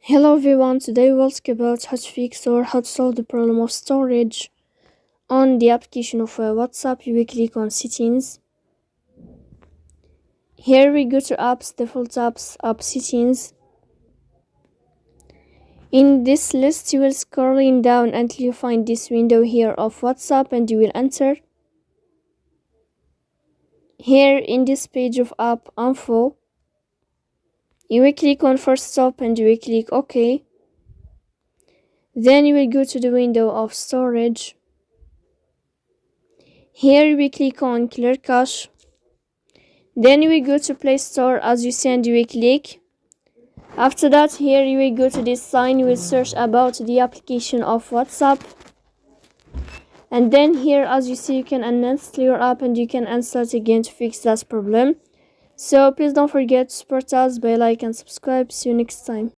Hello everyone, today we'll talk about how to fix or how to solve the problem of storage on the application of WhatsApp. You will click on settings. Here we go to apps, default apps, app settings. In this list you will scrolling down until you find this window here of WhatsApp and you will enter. Here in this page of app info, you will click on first stop and you will click OK. Then you will go to the window of storage. Here we click on clear cache. Then you will go to Play Store. As you see, and you will click. After that, here you will go to this sign. You will search about the application of WhatsApp. And then here, as you see, you can uninstall your app and you can install it again to fix that problem. So please don't forget to support us by like and subscribe. See you next time.